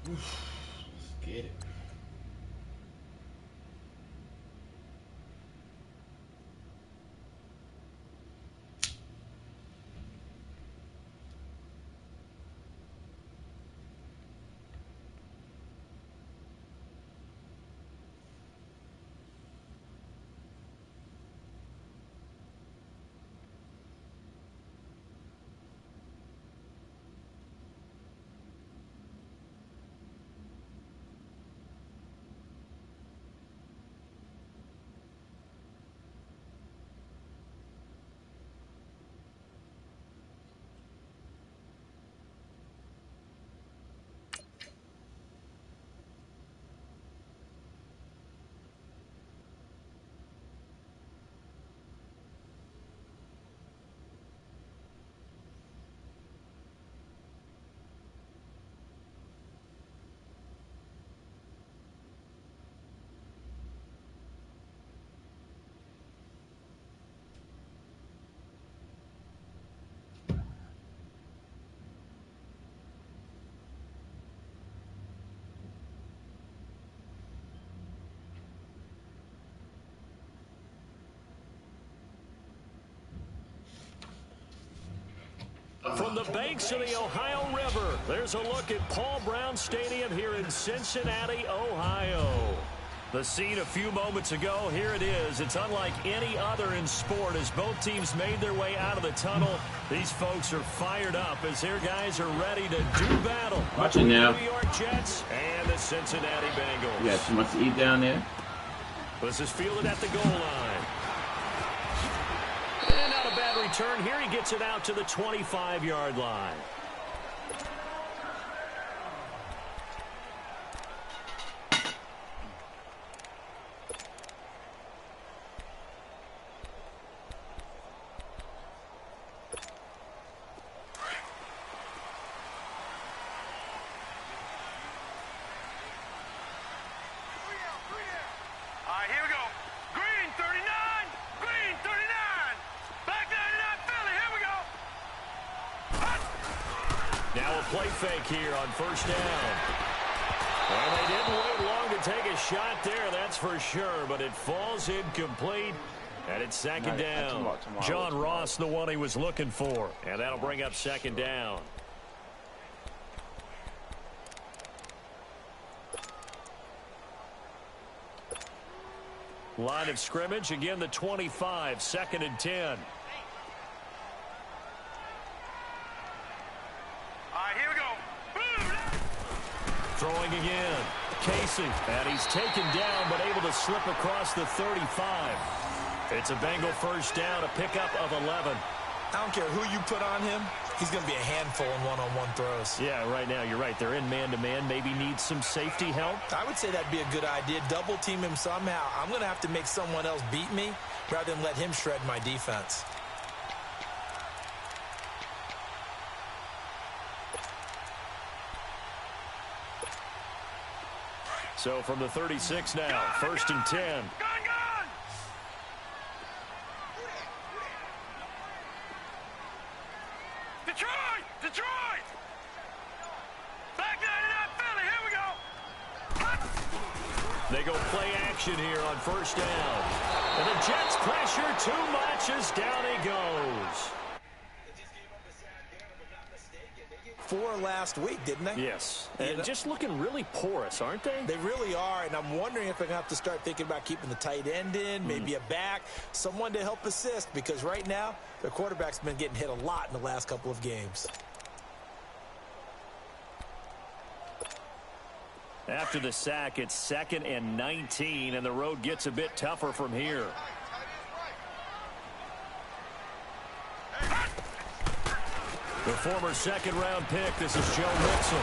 Let's get it. From the banks of the Ohio River, there's a look at Paul Brown Stadium here in Cincinnati, Ohio. The scene a few moments ago, here it is. It's unlike any other in sport as both teams made their way out of the tunnel. These folks are fired up as their guys are ready to do battle. Watching now. The New York Jets and the Cincinnati Bengals. You got too much to eat down there. This is fielded at the goal line. And not a bad return here. He gets it out to the 25-yard line. Play fake here on first down. Well, they didn't wait long to take a shot there, that's for sure, but it falls incomplete, and it's second down. John Ross, the one he was looking for, and that'll bring up second down. Line of scrimmage, again the 25, second and 10. Throwing again. Casey. And he's taken down but able to slip across the 35. It's a Bengal first down, a pickup of 11. I don't care who you put on him. He's going to be a handful in one-on-one throws. Yeah, right now you're right. They're in man-to-man. Maybe needs some safety help. I would say that'd be a good idea. Double team him somehow. I'm going to have to make someone else beat me rather than let him shred my defense. So from the 36 now, first and 10. Detroit! Back 99 Philly, here we go! They go play action here on first down. And the Jets pressure too much as down he goes. 4 last week, didn't they? Yes. And just looking really porous, aren't they? They really are, and I'm wondering if they're going to have to start thinking about keeping the tight end in, maybe a back, someone to help assist, because right now their quarterback's been getting hit a lot in the last couple of games. After the sack, it's second and 19, and the road gets a bit tougher from here. The former second-round pick, this is Joe Mixon.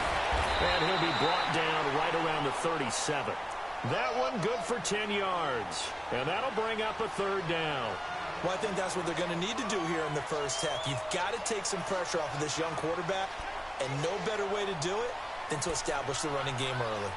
And he'll be brought down right around the 37. That one good for 10 yards. And that'll bring up a third down. Well, I think that's what they're going to need to do here in the first half. You've got to take some pressure off of this young quarterback, and no better way to do it than to establish the running game early.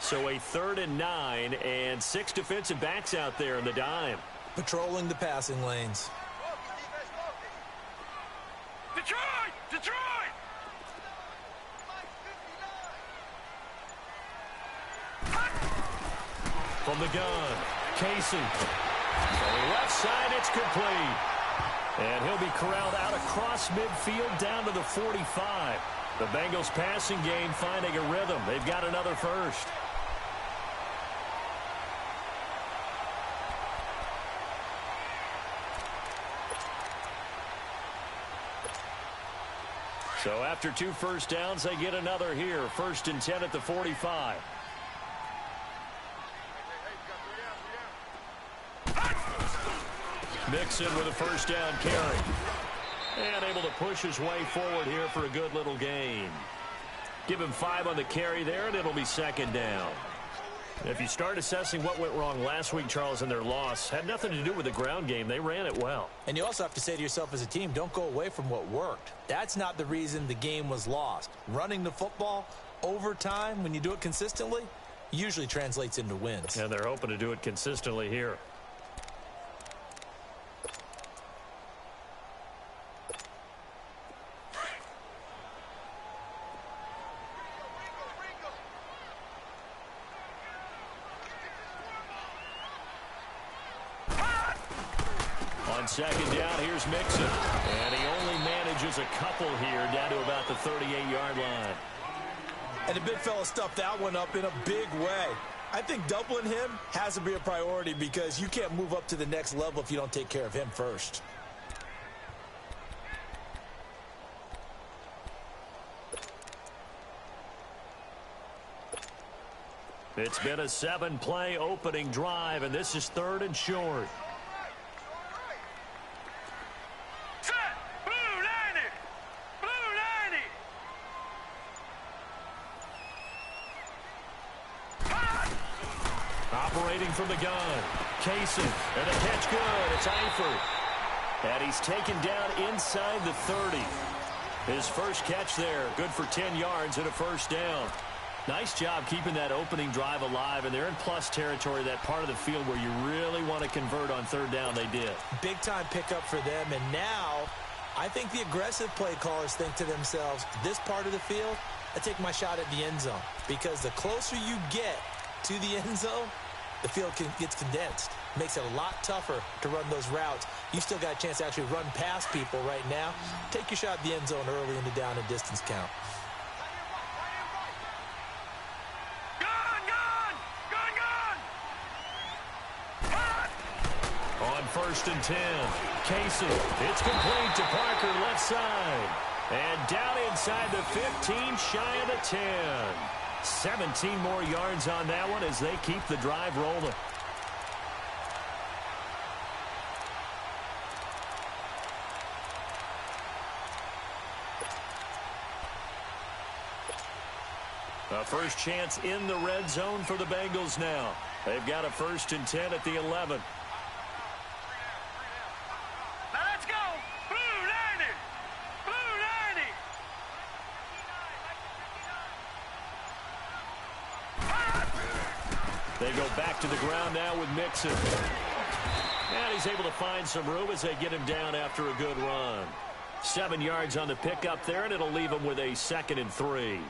So a 3rd and 9 and 6 defensive backs out there in the dime. Patrolling the passing lanes. Detroit! Detroit! From the gun, Casey. On the left side, it's complete. And he'll be corralled out across midfield down to the 45. The Bengals passing game finding a rhythm. They've got another first. So after 2 first downs, they get another here. 1st and 10 at the 45. Mixon with a first down carry. And able to push his way forward here for a good little gain. Give him 5 on the carry there, and it'll be 2nd down. If you start assessing what went wrong last week, Charles, in their loss, had nothing to do with the ground game. They ran it well. And you also have to say to yourself as a team, don't go away from what worked. That's not the reason the game was lost. Running the football over time, when you do it consistently, usually translates into wins. And they're hoping to do it consistently here. On 2nd down, here's Mixon. And he only manages a couple here down to about the 38-yard line. And the big fella stuffed that one up in a big way. I think doubling him has to be a priority because you can't move up to the next level if you don't take care of him first. It's been a 7-play opening drive, and this is 3rd and short. Set! Blue 90! Blue 90! Operating from the gun. Casey, and a catch good. It's Eifert. And he's taken down inside the 30. His first catch there, good for 10 yards and a first down. Nice job keeping that opening drive alive, and they're in plus territory, that part of the field where you really want to convert on 3rd down. They did. Big-time pickup for them, and now I think the aggressive play callers think to themselves, this part of the field, I take my shot at the end zone, because the closer you get to the end zone, the field gets condensed. Makes it a lot tougher to run those routes. You still got a chance to actually run past people right now. Take your shot at the end zone early in the down and distance count. On 1st and 10, Casey. It's complete to Parker, left side. And down inside the 15, shy of the 10. 17 more yards on that one as they keep the drive rolling. A first chance in the red zone for the Bengals now. They've got a 1st and 10 at the 11. Now let's go! Blue 90! Blue 90! They go back to the ground now with Mixon. And he's able to find some room as they get him down after a good run. 7 yards on the pickup there, and it'll leave him with a 2nd and 3.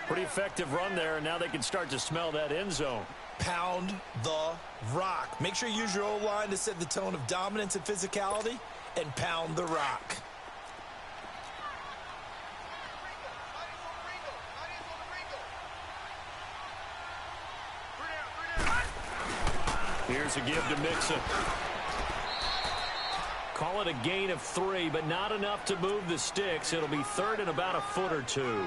Pretty effective run there, and now they can start to smell that end zone. Pound the rock. Make sure you use your O-line to set the tone of dominance and physicality, and pound the rock. Here's a give to Mixon. Call it a gain of 3, but not enough to move the sticks. It'll be 3rd and about a foot or 2.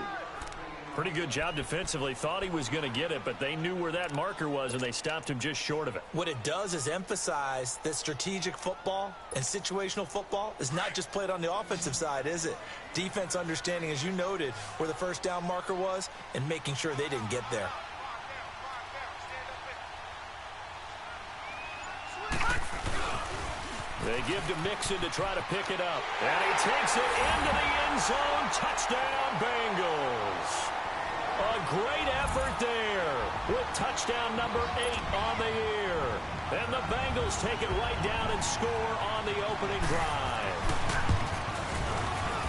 Pretty good job defensively. Thought he was going to get it, but they knew where that marker was, and they stopped him just short of it. What it does is emphasize that strategic football and situational football is not just played on the offensive side, is it? Defense understanding, as you noted, where the first down marker was and making sure they didn't get there. They give to Mixon to try to pick it up. And he takes it into the end zone. Touchdown, Bengals. A great effort there. with touchdown number 8 on the year. And the Bengals take it right down and score on the opening drive.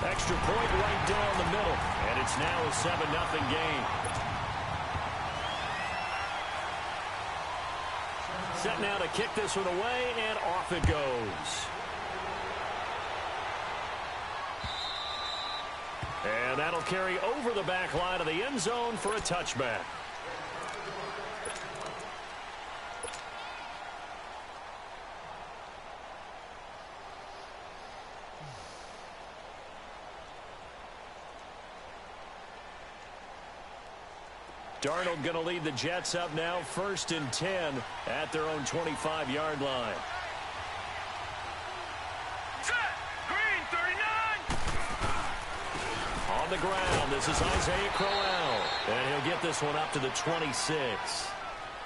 Extra point right down the middle, and it's now a 7-0 game. Set now to kick this one away, and off it goes. And that'll carry over the back line of the end zone for a touchback. Darnold going to lead the Jets up now, 1st and 10 at their own 25-yard line. Set. Green, 39. On the ground, this is Isaiah Crowell. And he'll get this one up to the 26.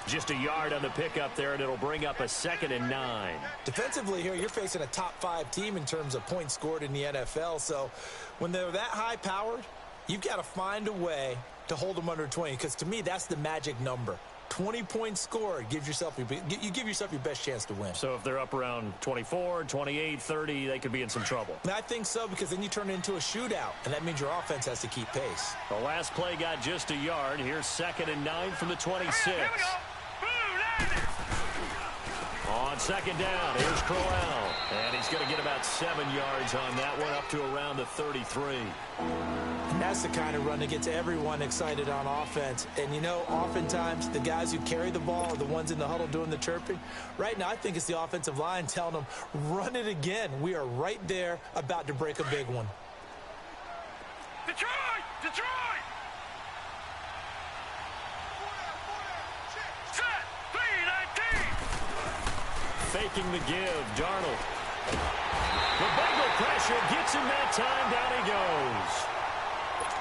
Just a yard on the pickup there, and it'll bring up a 2nd and 9. Defensively here, you're facing a top-5 team in terms of points scored in the NFL. So when they're that high-powered, you've got to find a way to hold them under 20, because to me, that's the magic number. 20 points scored, you give yourself your best chance to win. So if they're up around 24, 28, 30, they could be in some trouble. I think so, because then you turn it into a shootout, and that means your offense has to keep pace. The last play got just a yard. Here's 2nd and 9 from the 26. Here we go. On 2nd down, here's Crowell. And he's going to get about 7 yards on that one, up to around the 33. And that's the kind of run that gets everyone excited on offense. And, you know, oftentimes the guys who carry the ball are the ones in the huddle doing the chirping. Right now, I think it's the offensive line telling them, run it again. We are right there about to break a big one. Detroit! Detroit! Set. 3-19. Faking the give, Darnold. The Bengal pressure gets him that time. Down he goes.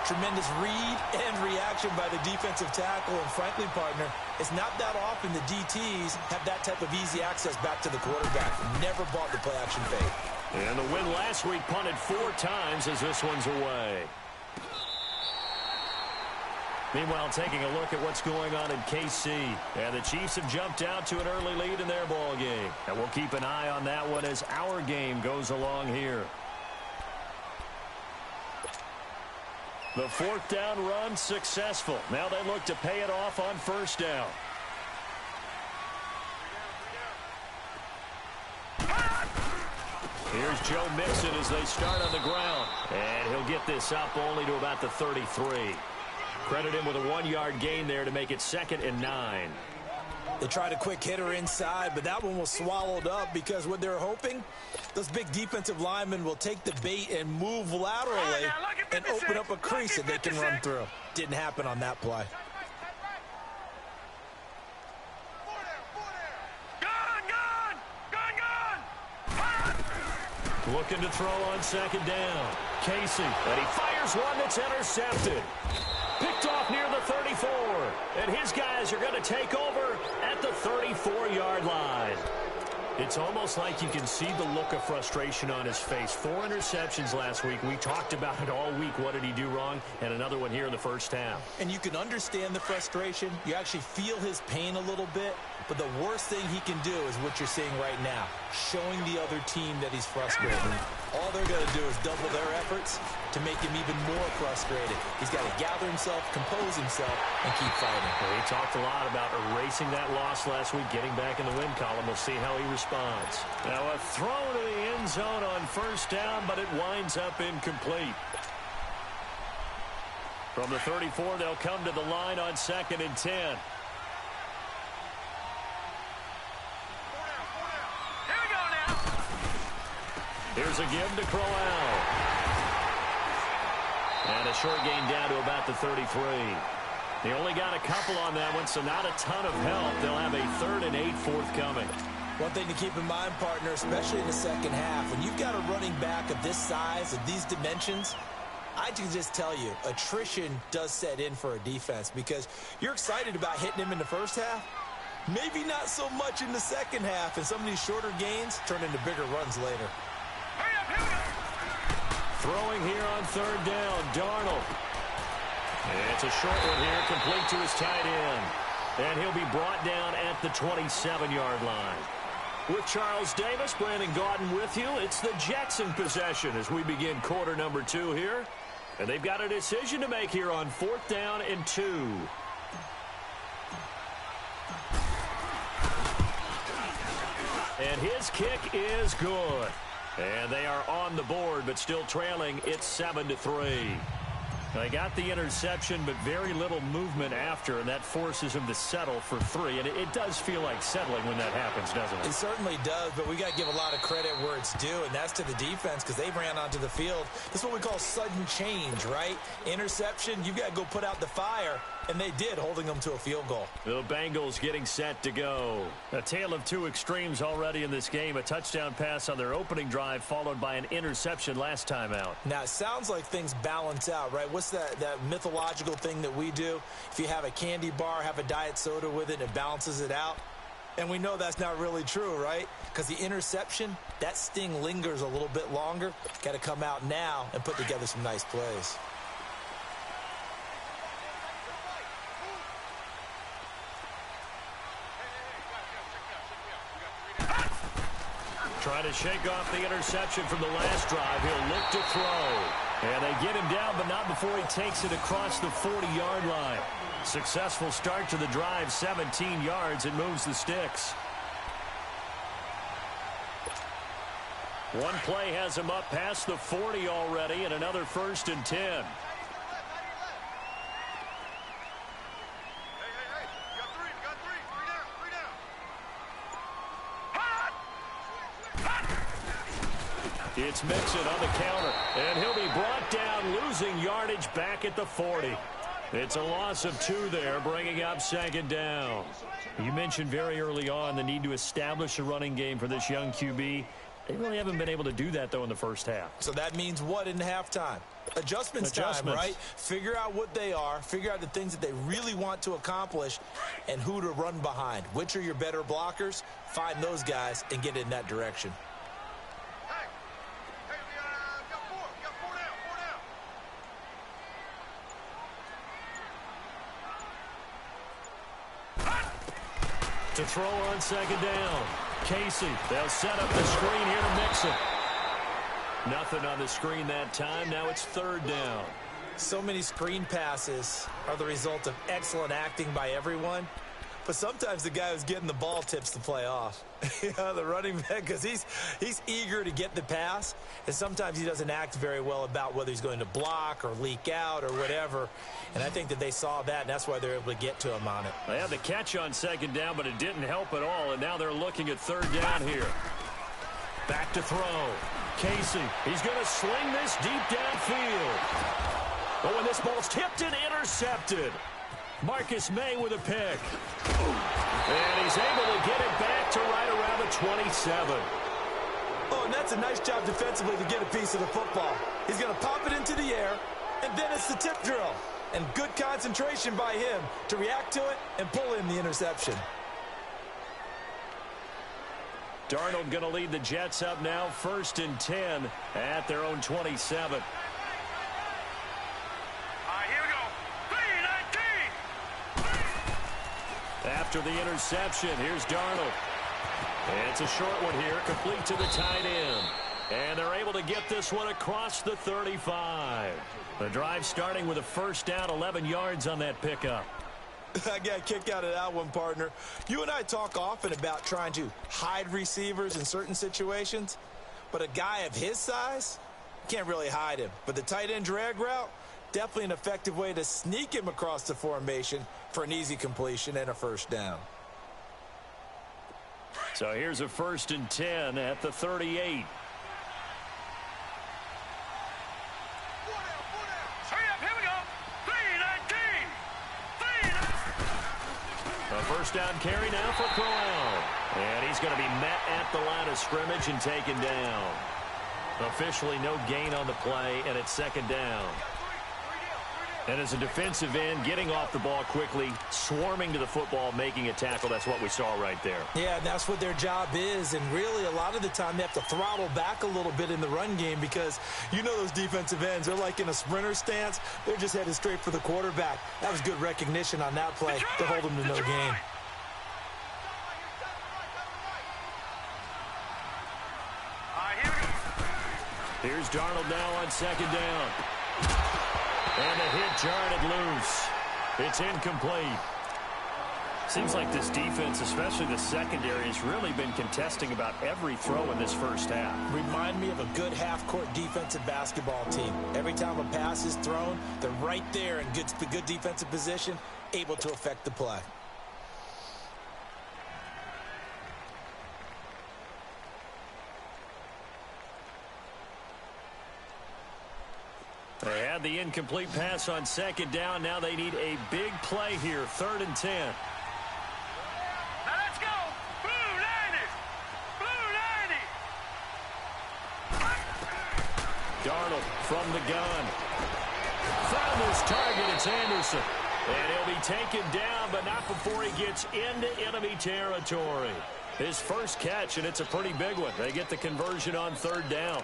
Tremendous read and reaction by the defensive tackle. And frankly, partner, it's not that often the DTs have that type of easy access back to the quarterback. Never bought the play-action fake. And the win last week punted 4 times as this one's away. Meanwhile, taking a look at what's going on in KC. And the Chiefs have jumped out to an early lead in their ball game. And we'll keep an eye on that one as our game goes along here. The 4th down run successful. Now they look to pay it off on 1st down. Here's Joe Mixon as they start on the ground. And he'll get this up only to about the 33. Credit him with a 1-yard gain there to make it 2nd and 9. They tried a quick hitter inside, but that one was swallowed up because what they're hoping, those big defensive linemen will take the bait and move laterally and open up a crease that they can run through. Didn't happen on that play. Looking to throw on 2nd down. Casey, and he fires one that's intercepted. Picked off near the 34. And his guys are going to take over at the 34-yard line. It's almost like you can see the look of frustration on his face. 4 interceptions last week. We talked about it all week. What did he do wrong? And another one here in the 1st half. And you can understand the frustration. You actually feel his pain a little bit. But the worst thing he can do is what you're seeing right now, showing the other team that he's frustrated. All they're going to do is double their efforts to make him even more frustrated. He's got to gather himself, compose himself, and keep fighting. Well, he talked a lot about erasing that loss last week, getting back in the win column. We'll see how he responds. Now a throw to the end zone on 1st down, but it winds up incomplete. From the 34, they'll come to the line on 2nd and 10. Here's a give to Crowell. And a short gain down to about the 33. They only got a couple on that one, so not a ton of help. They'll have a 3rd and 8 forthcoming. One thing to keep in mind, partner, especially in the 2nd half, when you've got a running back of this size, of these dimensions, I can just tell you, attrition does set in for a defense because you're excited about hitting him in the 1st half. Maybe not so much in the 2nd half, and some of these shorter gains turn into bigger runs later. Throwing here on 3rd down, Darnold. And it's a short one here, complete to his tight end. And he'll be brought down at the 27-yard line. With Charles Davis, Brandon Gaudin with you. It's the Jets in possession as we begin quarter number 2 here. And they've got a decision to make here on 4th down and 2. And his kick is good. And they are on the board, but still trailing. It's 7-3. They got the interception, but very little movement after, and that forces him to settle for 3. And it does feel like settling when that happens, doesn't it? It certainly does, but we got to give a lot of credit where it's due, and that's to the defense because they ran onto the field. This is what we call sudden change, right? Interception, you've got to go put out the fire, and they did, holding them to a field goal. The Bengals getting set to go. A tale of two extremes already in this game. A touchdown pass on their opening drive, followed by an interception last time out. Now, it sounds like things balance out, right? What's that mythological thing that we do? If you have a candy bar, have a diet soda with it, it balances it out. And we know that's not really true, right? Because the interception, that sting lingers a little bit longer. Got to come out now and put together some nice plays. Trying to shake off the interception from the last drive. He'll look to throw. And they get him down, but not before he takes it across the 40-yard line. Successful start to the drive, 17 yards. It moves the sticks. One play has him up past the 40 already, and another 1st and 10. It's Mixon on the counter, and he'll be brought down, losing yardage back at the 40. It's a loss of 2 there, bringing up 2nd down. You mentioned very early on the need to establish a running game for this young QB. They really haven't been able to do that, though, in the first half. So that means what in halftime? Adjustments time, right? Figure out what they are, figure out the things that they really want to accomplish, and who to run behind. Which are your better blockers? Find those guys and get in that direction. To throw on 2nd down. Casey, they'll set up the screen here to Mixon. Nothing on the screen that time. Now it's 3rd down. So many screen passes are the result of excellent acting by everyone. But sometimes the guy who's getting the ball tips the play off. The running back, because he's eager to get the pass, and sometimes he doesn't act very well about whether he's going to block or leak out or whatever. And I think that they saw that, and that's why they're able to get to him on it. They had the catch on 2nd down, but it didn't help at all, and now they're looking at 3rd down here. Back to throw. Casey, he's going to sling this deep downfield. Oh, and this ball's tipped and intercepted. Marcus May with a pick. And he's able to get it back to right around the 27. Oh, and that's a nice job defensively to get a piece of the football. He's going to pop it into the air, and then it's the tip drill. And good concentration by him to react to it and pull in the interception. Darnold going to lead the Jets up now, 1st and 10 at their own 27. After the interception, here's Darnold. And it's a short one here, complete to the tight end. And they're able to get this one across the 35. The drive starting with a 1st down, 11 yards on that pickup. I got a kick out of that one, partner. You and I talk often about trying to hide receivers in certain situations, but a guy of his size can't really hide him. But the tight end drag route, definitely an effective way to sneak him across the formation for an easy completion and a 1st down. So here's a 1st and 10 at the 38. A 1st down carry now for Crowell. And he's going to be met at the line of scrimmage and taken down. Officially no gain on the play, and it's 2nd down. And as a defensive end, getting off the ball quickly, swarming to the football, making a tackle, that's what we saw right there. Yeah, and that's what their job is. And really, a lot of the time, they have to throttle back a little bit in the run game because you know those defensive ends, they're like in a sprinter stance. They're just headed straight for the quarterback. That was good recognition on that play to hold them to no gain. Here's Darnold now on second down. And a hit jarred it loose. It's incomplete. Seems like this defense, especially the secondary, has really been contesting about every throw in this first half. Remind me of a good half-court defensive basketball team. Every time a pass is thrown, they're right there in good defensive position, able to affect the play. They had the incomplete pass on second down. Now they need a big play here, 3rd and 10. Now let's go. Blue 90. Blue 90. Darnold from the gun. Found his target. It's Anderson. And he'll be taken down, but not before he gets into enemy territory. His first catch, and it's a pretty big one. They get the conversion on 3rd down.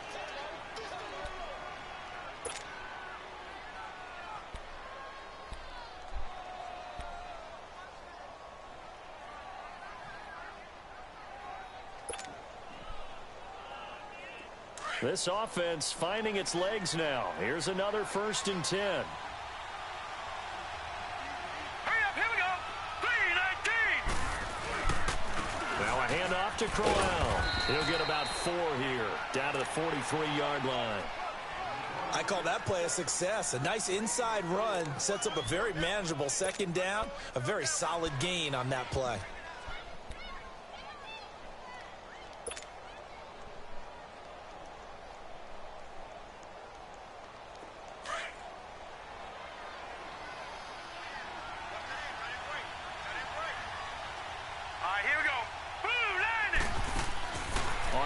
This offense finding its legs now. Here's another 1st and 10. Hurry up, here we go. 3-19. Now a handoff to Crowell. He'll get about 4 here, down to the 43-yard line. I call that play a success. A nice inside run sets up a very manageable 2nd down, a very solid gain on that play.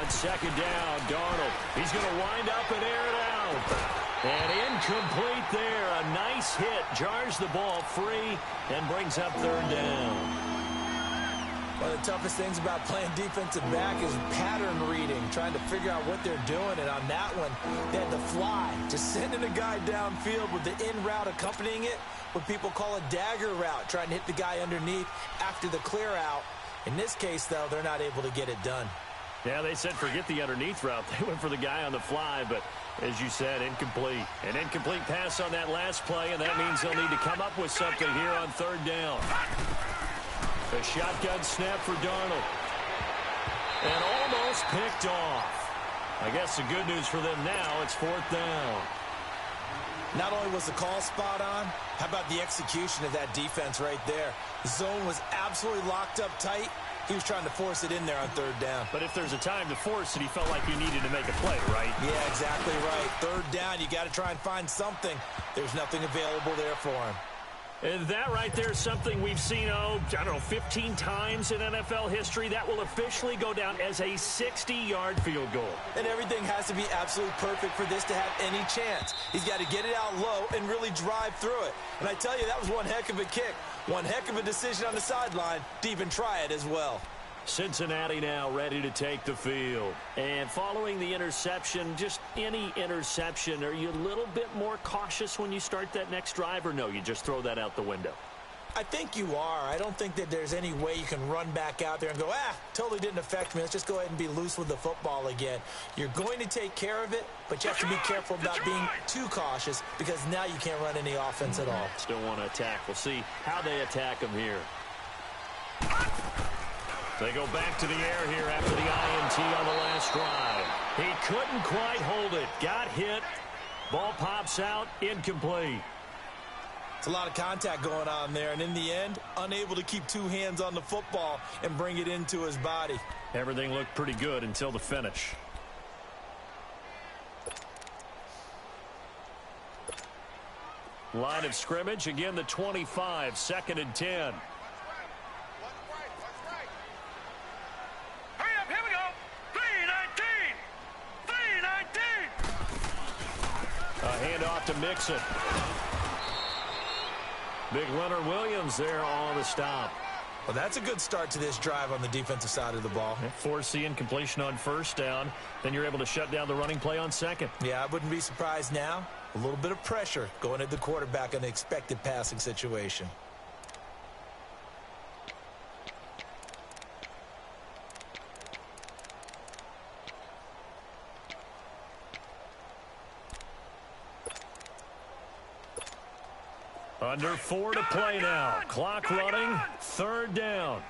Second down, Darnold. He's going to wind up and air it out. And incomplete there. A nice hit. Jars the ball free and brings up 3rd down. One of the toughest things about playing defensive back is pattern reading, trying to figure out what they're doing. And on that one, they had to fly, just sending a guy downfield with the in route accompanying it, what people call a dagger route, trying to hit the guy underneath after the clear out. In this case, though, they're not able to get it done. Yeah, they said forget the underneath route. They went for the guy on the fly, but as you said, incomplete. An incomplete pass on that last play, and that means they'll need to come up with something here on 3rd down. The shotgun snap for Darnold. And almost picked off. I guess the good news for them now, it's 4th down. Not only was the call spot on, how about the execution of that defense right there? The zone was absolutely locked up tight. He was trying to force it in there on 3rd down. But if there's a time to force it, he felt like he needed to make a play, right? Yeah, exactly right. 3rd down, you got to try and find something. There's nothing available there for him. And that right there is something we've seen, I don't know, 15 times in NFL history. That will officially go down as a 60-yard field goal. And everything has to be absolutely perfect for this to have any chance. He's got to get it out low and really drive through it. And I tell you, that was one heck of a kick. One heck of a decision on the sideline to even try it as well. Cincinnati now ready to take the field. And following the interception, just any interception, are you a little bit more cautious when you start that next drive, or no, you just throw that out the window? I think you are. I don't think that there's any way you can run back out there and go, totally didn't affect me. Let's just go ahead and be loose with the football again. You're going to take care of it, but you have to be careful about being too cautious because now you can't run any offense at all. Still want to attack. We'll see how they attack them here. They go back to the air here after the INT on the last drive. He couldn't quite hold it. Got hit. Ball pops out. Incomplete. It's a lot of contact going on there, and in the end, unable to keep 2 hands on the football and bring it into his body. Everything looked pretty good until the finish. Line of scrimmage, again the 25, 2nd and 10. Hurry up, here we go. 3-19. 3-19. A handoff to Mixon. Big Leonard Williams there on the stop. Well, that's a good start to this drive on the defensive side of the ball. Force the incompletion on first down. Then you're able to shut down the running play on second. Yeah, I wouldn't be surprised now. A little bit of pressure going at the quarterback in an expected passing situation. Under 4 to play now. Clock running. Third down.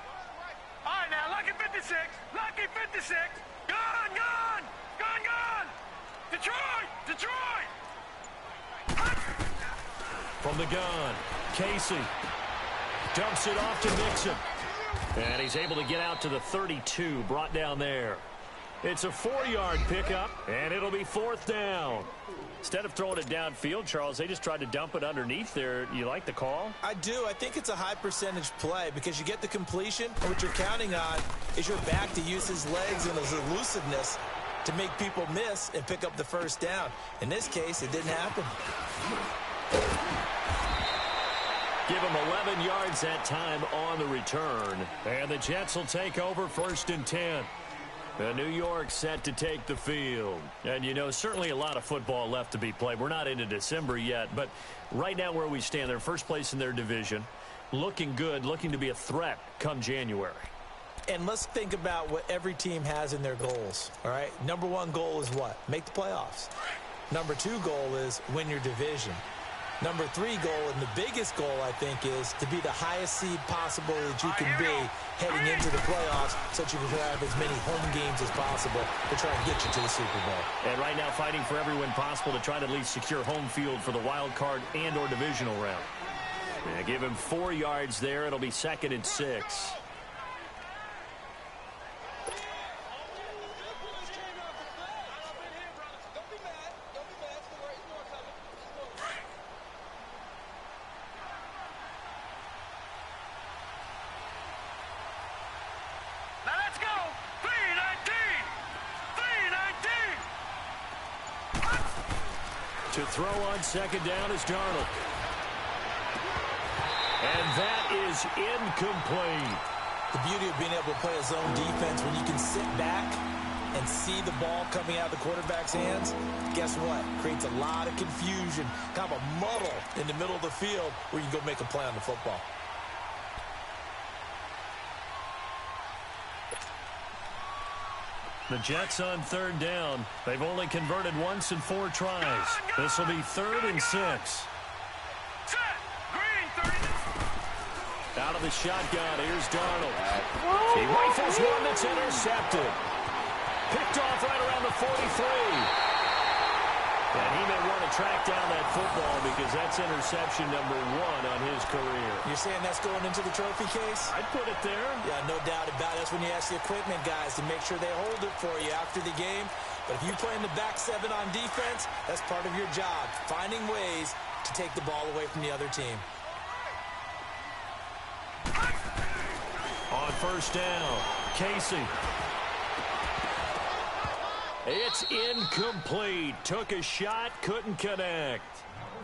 All right, now, lucky 56. Lucky 56. Gone, gone. Gone, gone. Detroit. Detroit. From the gun, Casey dumps it off to Mixon. And he's able to get out to the 32, brought down there. It's a 4-yard pickup, and it'll be fourth down. Instead of throwing it downfield, Charles, they just tried to dump it underneath there. You like the call? I do. I think it's a high percentage play because you get the completion, and what you're counting on is your back to use his legs and his elusiveness to make people miss and pick up the first down. In this case, it didn't happen. Give him 11 yards that time on the return. And the Jets will take over first and 10. New York set to take the field. And, you know, certainly a lot of football left to be played. We're not into December yet, but right now where we stand, they're first place in their division. Looking good, looking to be a threat come January. And let's think about what every team has in their goals, all right? Number one goal is what? Make the playoffs. Number two goal is win your division. Number three goal, and the biggest goal, I think, is to be the highest seed possible that you can be heading into the playoffs so that you can have as many home games as possible to try and get you to the Super Bowl. And right now fighting for every win possible to try to at least secure home field for the wild card and or divisional round. Yeah, give him 4 yards there. It'll be second and 6. To throw on second down is Darnold. And that is incomplete. The beauty of being able to play a zone defense when you can sit back and see the ball coming out of the quarterback's hands, guess what? Creates a lot of confusion, kind of a muddle in the middle of the field where you can go make a play on the football. The Jets on third down. They've only converted once in 4 tries. This will be third and 6. Out of the shotgun, here's Darnold. He rifles one that's intercepted. Picked off right around the 43. And he may want to track down that football because that's interception number 1 on his career. You're saying that's going into the trophy case? I'd put it there. Yeah, no doubt about it. That's when you ask the equipment guys to make sure they hold it for you after the game. But if you play in the back 7 on defense, that's part of your job, finding ways to take the ball away from the other team. On first down, Casey. It's incomplete. Took a shot, couldn't connect.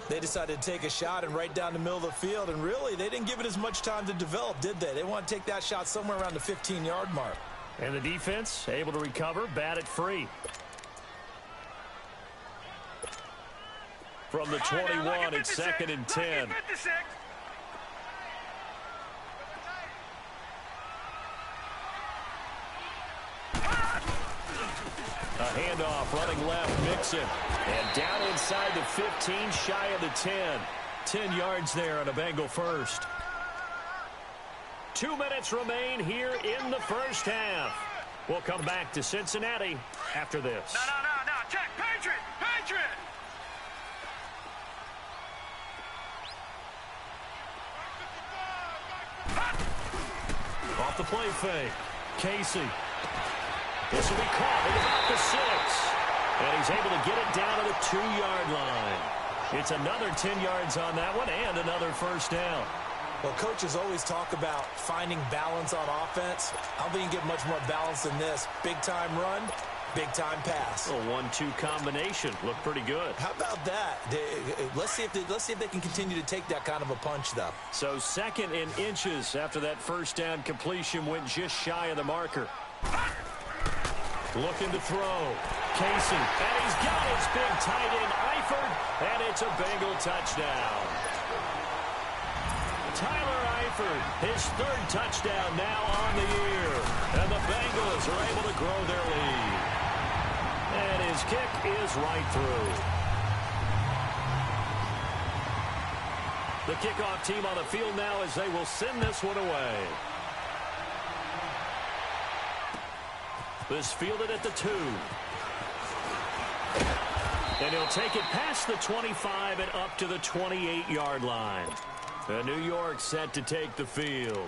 They decided to take a shot and right down the middle of the field, and really, they didn't give it as much time to develop, did they? They want to take that shot somewhere around the 15-yard mark. And the defense able to recover, bat it free. From the 21, it's second and 10. A handoff, running left, Mixon. And down inside the 15, shy of the 10. 10 yards there on a Bengal first. 2 minutes remain here in the first half. We'll come back to Cincinnati after this. No. Check. Patriot. Off the play fake. Casey. This will be caught at about the 6. And he's able to get it down to the 2-yard line. It's another 10 yards on that one and another first down. Well, coaches always talk about finding balance on offense. I don't think you can get much more balance than this. Big-time run, Big-time pass. A 1-2 combination. Looked pretty good. How about that? Let's see if they can continue to take that kind of a punch, though. So 2nd and inches after that first down completion went just shy of the marker. Looking to throw. Casey, and he's got his big tight end, Eifert, and it's a Bengal touchdown. Tyler Eifert, his 3rd touchdown now on the year. And the Bengals are able to grow their lead. And his kick is right through. The kickoff team on the field now as they will send this one away. This fielded at the 2. And he'll take it past the 25 and up to the 28-yard line. And New York set to take the field.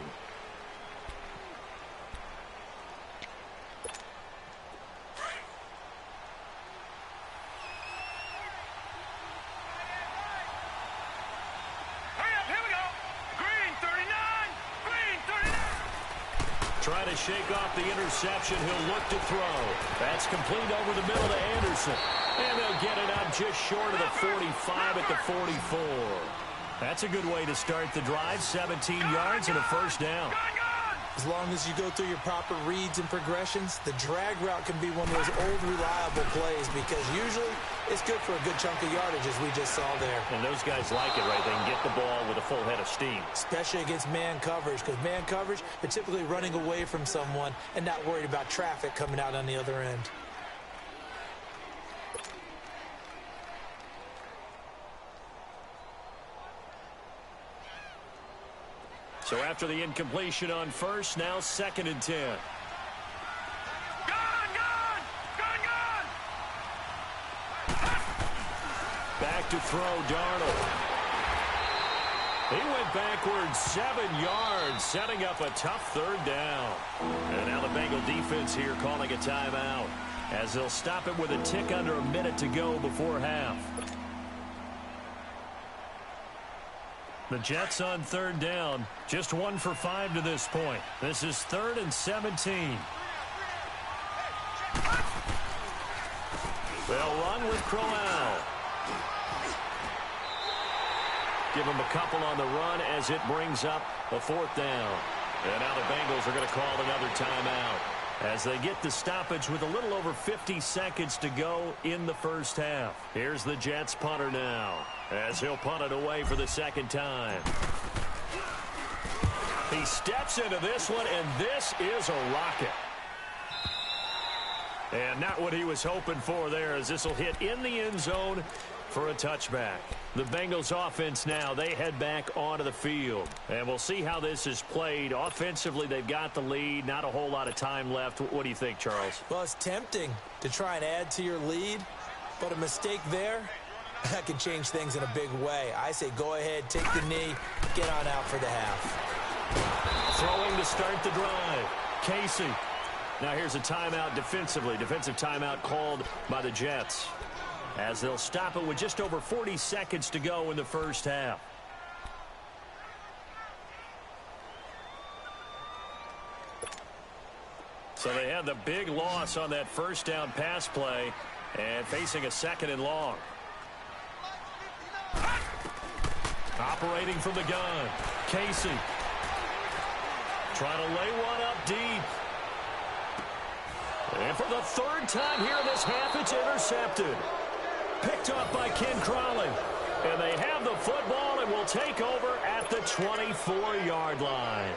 Trying to shake off the interception. He'll look to throw. That's complete over the middle to Anderson. And they'll get it out just short of the 45 at the 44. That's a good way to start the drive. 17 yards and a first down. As long as you go through your proper reads and progressions, the drag route can be one of those old reliable plays because usually it's good for a good chunk of yardage, as we just saw there. And those guys like it, right? They can get the ball with a full head of steam. Especially against man coverage, because man coverage, they're typically running away from someone and not worried about traffic coming out on the other end. So after the incompletion on first, now 2nd and 10. Back to throw, Darnold. He went backwards 7 yards, setting up a tough 3rd down. And now the Bengal defense here calling a timeout as they'll stop it with a tick under a minute to go before half. The Jets on 3rd down, just 1 for 5 to this point. This is 3rd and 17. They'll run with Crowell. Give him a couple on the run as it brings up a 4th down. And now the Bengals are going to call another timeout as they get the stoppage with a little over 50 seconds to go in the first half. Here's the Jets punter now as he'll punt it away for the 2nd time. He steps into this one, and this is a rocket. And not what he was hoping for there, as this will hit in the end zone for a touchback. The Bengals offense now, they head back onto the field. And we'll see how this is played. Offensively, they've got the lead. Not a whole lot of time left. What do you think, Charles? Well, it's tempting to try and add to your lead, but a mistake there, that can change things in a big way. I say go ahead, take the knee, get on out for the half. Throwing to start the drive. Casey. Now here's a timeout defensively. Defensive timeout called by the Jets, as they'll stop it with just over 40 seconds to go in the first half. So they had the big loss on that first down pass play and facing a 2nd and long. Operating from the gun, Casey. Trying to lay one up deep. And for the 3rd time here in this half, it's intercepted. Picked up by Ken Crawley. And they have the football and will take over at the 24-yard line.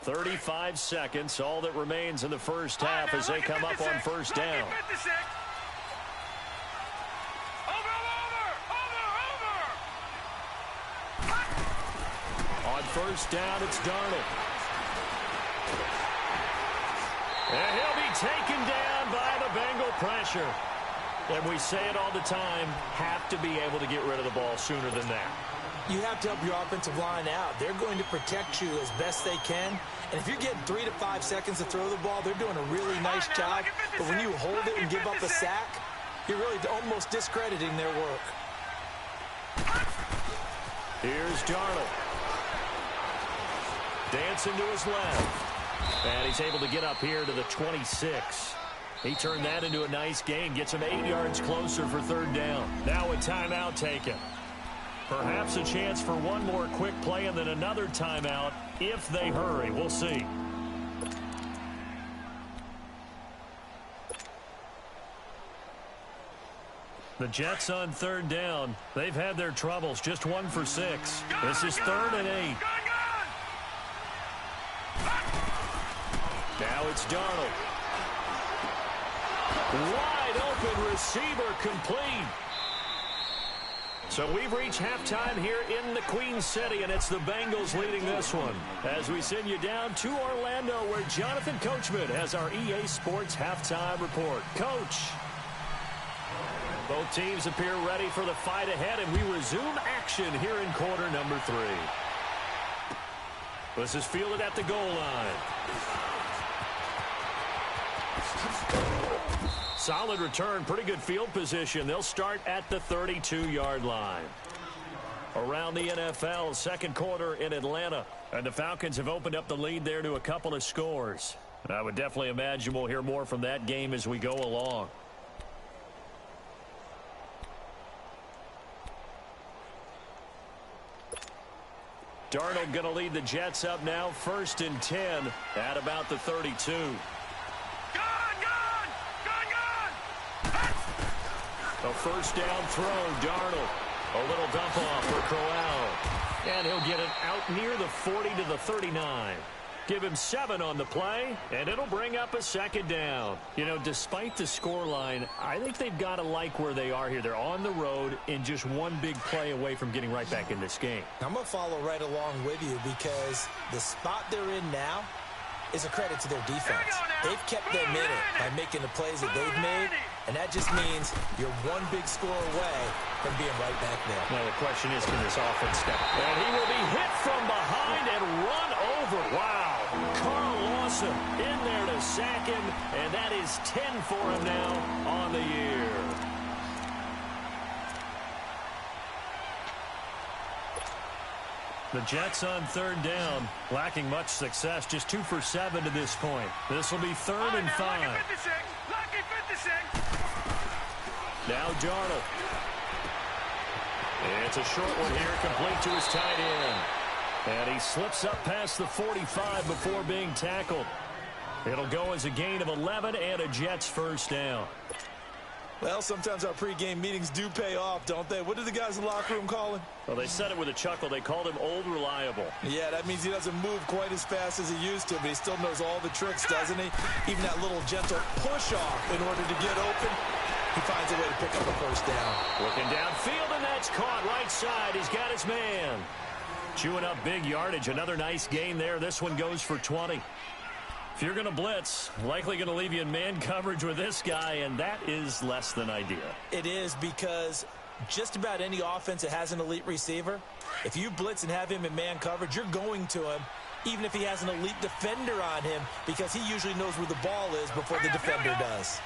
.35 seconds, all that remains in the first half as they come up on first down. On first down, it's Darnold. And he'll be taken down by the Bengal pressure. And we say it all the time, have to be able to get rid of the ball sooner than that. You have to help your offensive line out. They're going to protect you as best they can. And if you're getting 3 to 5 seconds to throw the ball, they're doing a really nice job. But when you hold it and give up a sack, you're really almost discrediting their work. Here's Darnold. Dancing to his left. And he's able to get up here to the 26. He turned that into a nice gain. Gets him 8 yards closer for third down. Now a timeout taken. Perhaps a chance for one more quick play and then another timeout if they hurry. We'll see. The Jets on third down. They've had their troubles. Just 1 for 6. This is 3rd and 8. Now it's Darnold. Wide open receiver complete. So we've reached halftime here in the Queen City, and it's the Bengals leading this one. As we send you down to Orlando, where Jonathan Coachman has our EA Sports halftime report. Coach. Both teams appear ready for the fight ahead, and we resume action here in quarter number 3. This is fielded at the goal line. Solid return, pretty good field position. They'll start at the 32-yard line. Around the NFL, second quarter in Atlanta. And the Falcons have opened up the lead there to a couple of scores. And I would definitely imagine we'll hear more from that game as we go along. Darnold going to lead the Jets up now, 1st and 10 at about the 32. A first down throw, Darnold. A little dump off for Crowell. And he'll get it out near the 40 to the 39. Give him 7 on the play, and it'll bring up a second down. You know, despite the scoreline, I think they've got to like where they are here. They're on the road and just one big play away from getting right back in this game. I'm going to follow right along with you because the spot they're in now is a credit to their defense. They've kept them in it by making the plays that they've made, and that just means you're one big score away from being right back there. Now the question is, can this offense step? And he will be hit from behind and run over. Wow. Carl Lawson in there to sack him, and that is 10 for him now on the year. The Jets on third down, lacking much success, just 2 for 7 to this point. This will be 3rd and 5. Lucky 56. Now Darnold. It's a short one here, complete to his tight end. And he slips up past the 45 before being tackled. It'll go as a gain of 11 and a Jets first down. Well, sometimes our pregame meetings do pay off, don't they? What do the guys in the locker room call him? Well, they said it with a chuckle. They called him Old Reliable. Yeah, that means he doesn't move quite as fast as he used to, but he still knows all the tricks, doesn't he? Even that little gentle push-off in order to get open, he finds a way to pick up a first down. Looking downfield, and that's caught right side. He's got his man. Chewing up big yardage. Another nice gain there. This one goes for 20. If you're going to blitz, likely going to leave you in man coverage with this guy, and that is less than ideal. It is, because just about any offense that has an elite receiver, if you blitz and have him in man coverage, you're going to him, even if he has an elite defender on him, because he usually knows where the ball is before the defender does.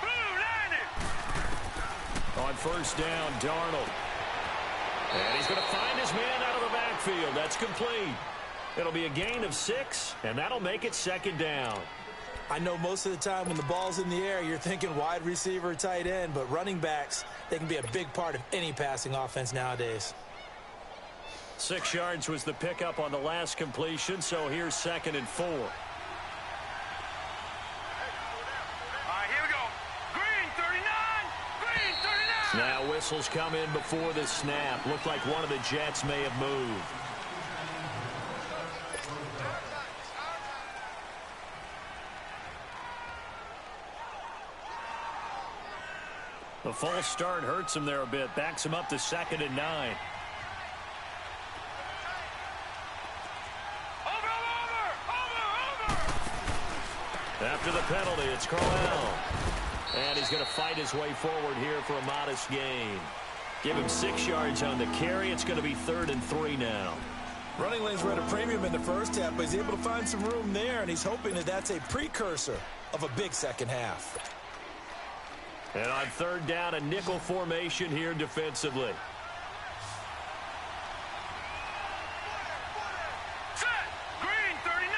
On first down, Darnold. And he's going to find his man out of the backfield. That's complete. It'll be a gain of 6, and that'll make it second down. I know most of the time when the ball's in the air, you're thinking wide receiver, tight end, but running backs, they can be a big part of any passing offense nowadays. 6 yards was the pickup on the last completion, so here's 2nd and 4. All right, here we go. Green 39. Green 39. Now whistles come in before the snap. Looked like one of the Jets may have moved. The false start hurts him there a bit. Backs him up to 2nd and 9. Over. After the penalty, it's Crowell. And he's going to fight his way forward here for a modest gain. Give him 6 yards on the carry. It's going to be 3rd and 3 now. Running lanes were at a premium in the first half, but he's able to find some room there, and he's hoping that that's a precursor of a big second half. And on 3rd down, a nickel formation here defensively. Set. Green 39.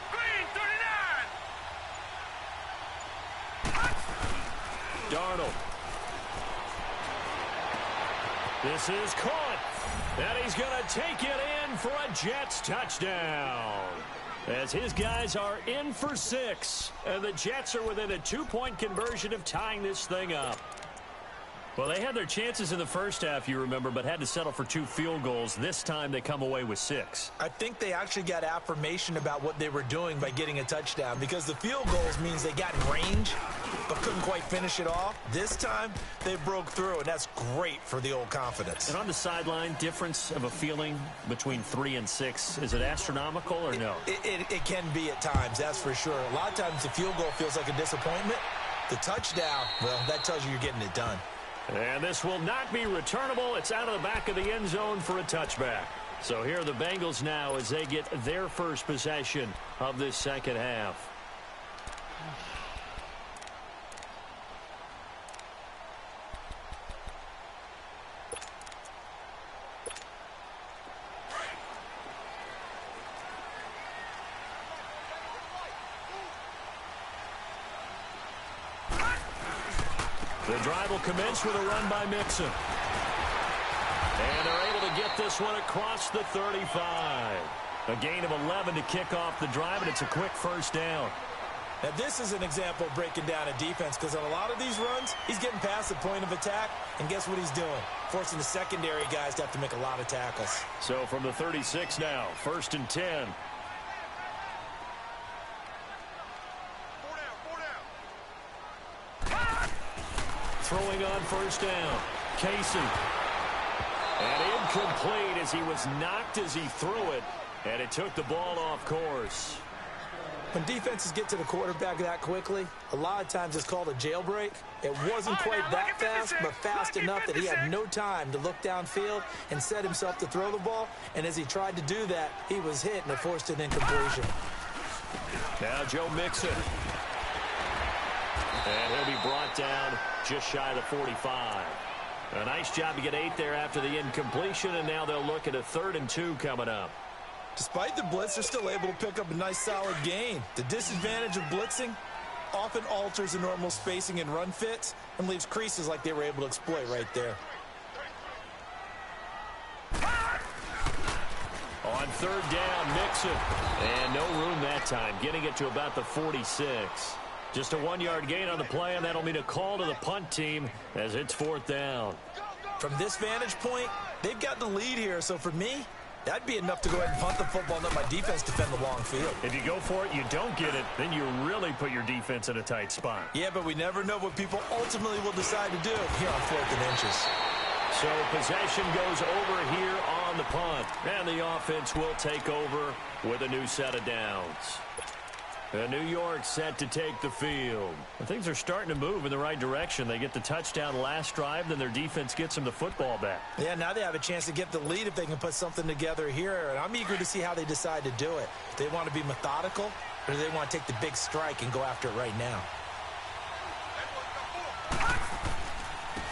Green 39. Darnold. This is caught. And he's going to take it in for a Jets touchdown. As his guys are in for 6. And the Jets are within a 2-point conversion of tying this thing up. Well, they had their chances in the first half, you remember, but had to settle for 2 field goals. This time they come away with 6. I think they actually got affirmation about what they were doing by getting a touchdown, because the field goals means they got in range but couldn't quite finish it off. This time they broke through, and that's great for the old confidence. And on the sideline, difference of a feeling between 3 and 6, is it astronomical or no? It can be at times, that's for sure. A lot of times the field goal feels like a disappointment. The touchdown, well, that tells you you're getting it done. And this will not be returnable. It's out of the back of the end zone for a touchback. So here are the Bengals now as they get their first possession of this second half. The drive will commence with a run by Mixon. And they're able to get this one across the 35. A gain of 11 to kick off the drive, and it's a quick first down. Now, this is an example of breaking down a defense, because on a lot of these runs, he's getting past the point of attack, and guess what he's doing? Forcing the secondary guys to have to make a lot of tackles. So from the 36 now, 1st and 10. Throwing on 1st down. Casey. And incomplete as he was knocked as he threw it. And it took the ball off course. When defenses get to the quarterback that quickly, a lot of times it's called a jailbreak. It wasn't quite that fast, but fast enough that he had no time to look downfield and set himself to throw the ball. And as he tried to do that, he was hit and it forced an incompletion. Now Joe Mixon. And he'll be brought down just shy of the 45. A nice job to get 8 there after the incompletion, and now they'll look at a 3rd and 2 coming up. Despite the blitz, they're still able to pick up a nice solid gain. The disadvantage of blitzing often alters the normal spacing and run fits and leaves creases like they were able to exploit right there. On 3rd down, Mixon. And no room that time, getting it to about the 46. Just a 1-yard gain on the play, and that'll mean a call to the punt team as it's 4th down. From this vantage point, they've got the lead here, so for me, that'd be enough to go ahead and punt the football and let my defense defend the long field. If you go for it, you don't get it, then you really put your defense in a tight spot. Yeah, but we never know what people ultimately will decide to do here on 4th and inches. So possession goes over here on the punt, and the offense will take over with a new set of downs. And New York set to take the field. And things are starting to move in the right direction. They get the touchdown last drive, then their defense gets them the football back. Yeah, now they have a chance to get the lead if they can put something together here. And I'm eager to see how they decide to do it. Do they want to be methodical, or do they want to take the big strike and go after it right now?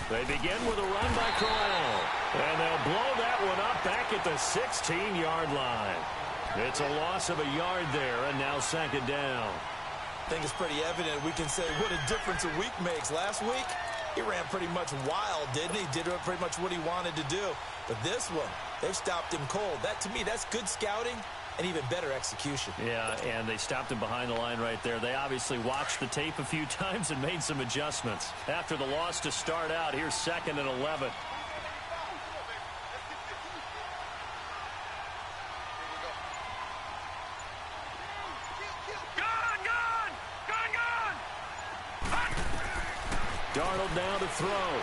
They begin with a run by Corral. And they'll blow that one up back at the 16-yard line. It's a loss of a yard there, and now 2nd down. I think it's pretty evident. We can say what a difference a week makes. Last week, he ran pretty much wild, didn't he? Did pretty much what he wanted to do. But this one, they've stopped him cold. That, to me, that's good scouting and even better execution. Yeah, and they stopped him behind the line right there. They obviously watched the tape a few times and made some adjustments. After the loss to start out, here's 2nd and 11. Darnold now to throw.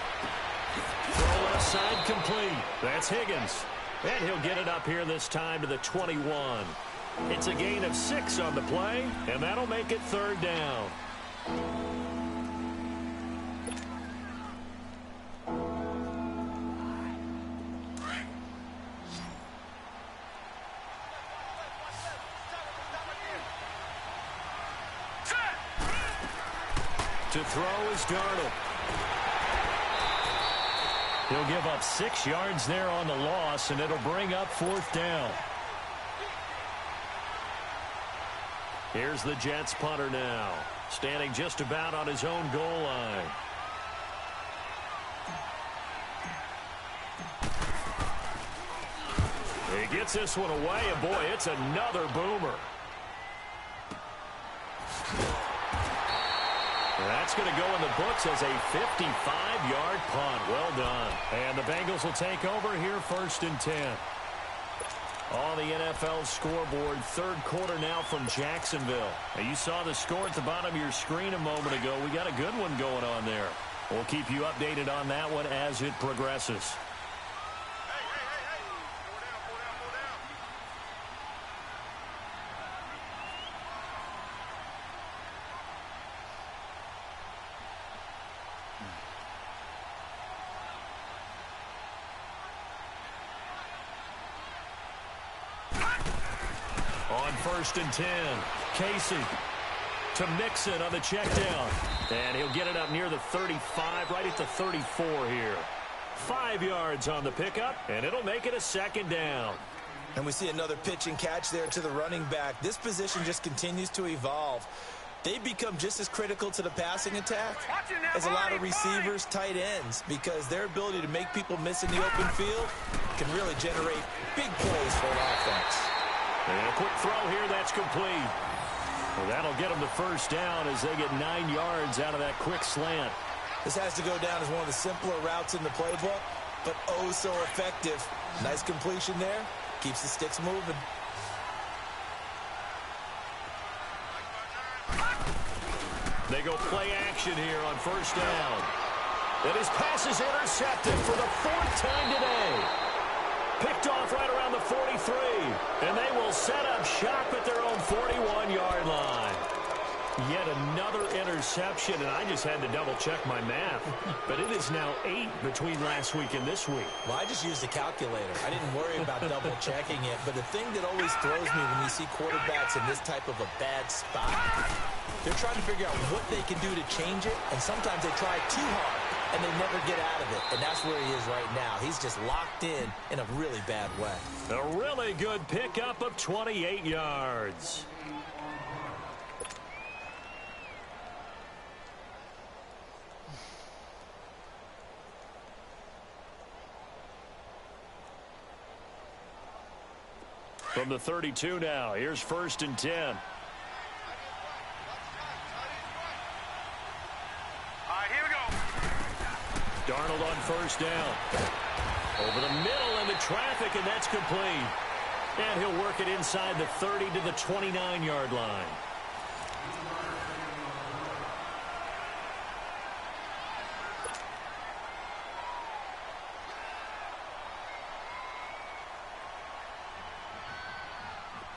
Throw left side complete. That's Higgins. And he'll get it up here this time to the 21. It's a gain of 6 on the play, and that'll make it 3rd down. To throw is Darnold. He'll give up 6 yards there on the loss, and it'll bring up 4th down. Here's the Jets punter now, standing just about on his own goal line. He gets this one away, and boy, it's another boomer. That's going to go in the books as a 55-yard punt. Well done. And the Bengals will take over here 1st and 10. On the NFL scoreboard, 3rd quarter now from Jacksonville. Now, you saw the score at the bottom of your screen a moment ago. We got a good one going on there. We'll keep you updated on that one as it progresses. On 1st and 10, Casey to Mixon on the check down. And he'll get it up near the 35, right at the 34 here. 5 yards on the pickup, and it'll make it a 2nd down. And we see another pitch and catch there to the running back. This position just continues to evolve. They become just as critical to the passing attack as a lot of receivers, tight ends, because their ability to make people miss in the open field can really generate big plays for an offense. And a quick throw here, that's complete. Well, that'll get them the 1st down as they get 9 yards out of that quick slant. This has to go down as one of the simpler routes in the playbook, but oh so effective. Nice completion there. Keeps the sticks moving. They go play action here on 1st down. And his pass is intercepted for the 4th time today. Picked off right around the 43. And they will set up shop at their own 41-yard line. Yet another interception, and I just had to double-check my math. But it is now 8 between last week and this week. Well, I just used a calculator. I didn't worry about double-checking it. But the thing that always throws me when you see quarterbacks in this type of a bad spot, they're trying to figure out what they can do to change it, and sometimes they try too hard, and they never get out of it. And that's where he is right now. He's just locked in a really bad way. A really good pickup of 28 yards. From the 32 now, here's 1st and 10. All right, here we go. Darnold on 1st down. Over the middle into traffic, and that's complete. And he'll work it inside the 30 to the 29-yard line.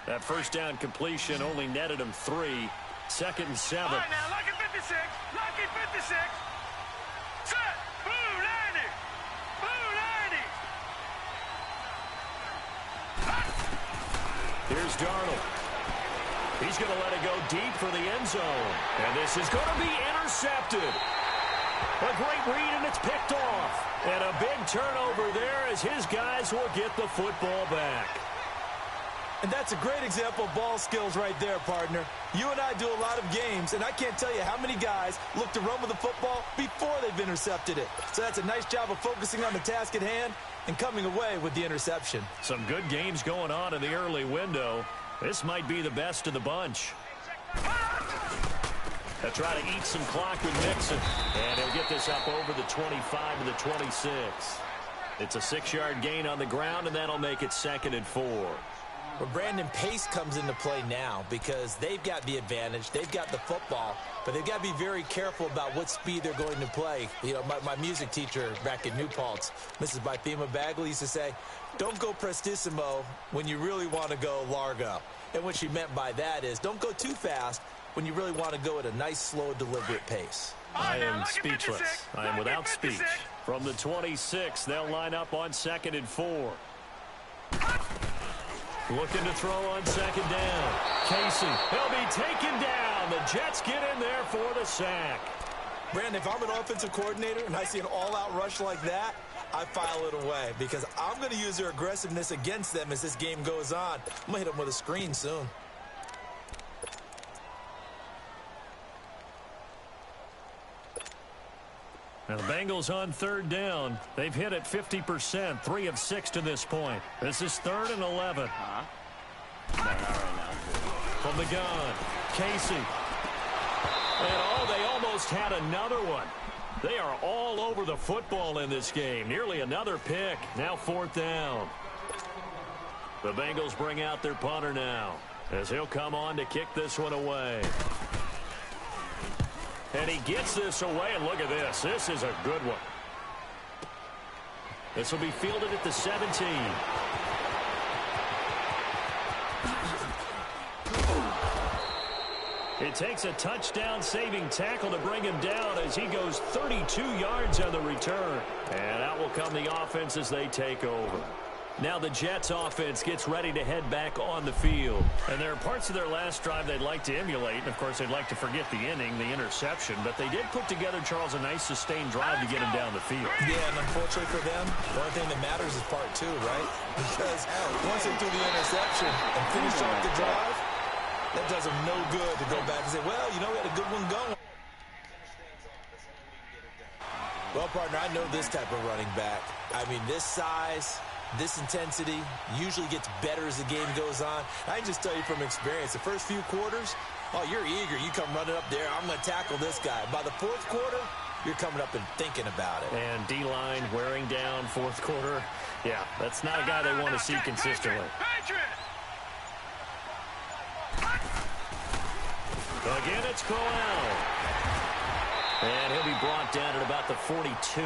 That 1st down completion only netted him 3. 2nd and 7. All right, now, lucky 56. Lucky 56. Set. Blue 90. Blue 90. Here's Darnold. He's going to let it go deep for the end zone. And this is going to be intercepted. A great read, and it's picked off. And a big turnover there as his guys will get the football back. And that's a great example of ball skills right there, partner. You and I do a lot of games, and I can't tell you how many guys look to run with the football before they've intercepted it. So that's a nice job of focusing on the task at hand and coming away with the interception. Some good games going on in the early window. This might be the best of the bunch. They'll try to eat some clock with Mixon. And he'll get this up over the 25 to the 26. It's a 6-yard gain on the ground, and that'll make it 2nd and 4. Well, Brandon, pace comes into play now because they've got the advantage. They've got the football, but they've got to be very careful about what speed they're going to play. You know, my music teacher back in New Paltz, Mrs. Bythema Bagley, used to say, don't go prestissimo when you really want to go largo. And what she meant by that is don't go too fast when you really want to go at a nice, slow, deliberate pace. I am speechless. I am without speech. From the 26, they'll line up on 2nd and 4. Looking to throw on 2nd down. Casey, he'll be taken down. The Jets get in there for the sack. Brandon, if I'm an offensive coordinator and I see an all-out rush like that, I file it away because I'm going to use their aggressiveness against them as this game goes on. I'm going to hit them with a screen soon. Now the Bengals on third down. They've hit it 50%, 3 of 6 to this point. This is 3rd and 11. From the gun, Casey. And they almost had another one. They are all over the football in this game. Nearly another pick. Now 4th down. The Bengals bring out their punter now as he'll come on to kick this one away. And he gets this away, and look at this. This is a good one. This will be fielded at the 17. It takes a touchdown-saving tackle to bring him down as he goes 32 yards on the return. And out will come the offense as they take over. Now the Jets offense gets ready to head back on the field. And there are parts of their last drive they'd like to emulate. And, of course, they'd like to forget the inning, the interception. But they did put together, Charles, a nice sustained drive to get him down the field. Yeah, and unfortunately for them, the only thing that matters is part 2, right? Because once they threw the interception and finished off the drive, that does them no good to go back and say, well, you know, we had a good one going. Well, partner, I know this type of running back. I mean, this size, this intensity usually gets better as the game goes on. I can just tell you from experience, the first few quarters, oh, you're eager. You come running up there, I'm going to tackle this guy. By the 4th quarter, you're coming up and thinking about it. And D-line wearing down 4th quarter. Yeah, that's not a guy they want to see consistently. Again, it's Crowell. And he'll be brought down at about the 42.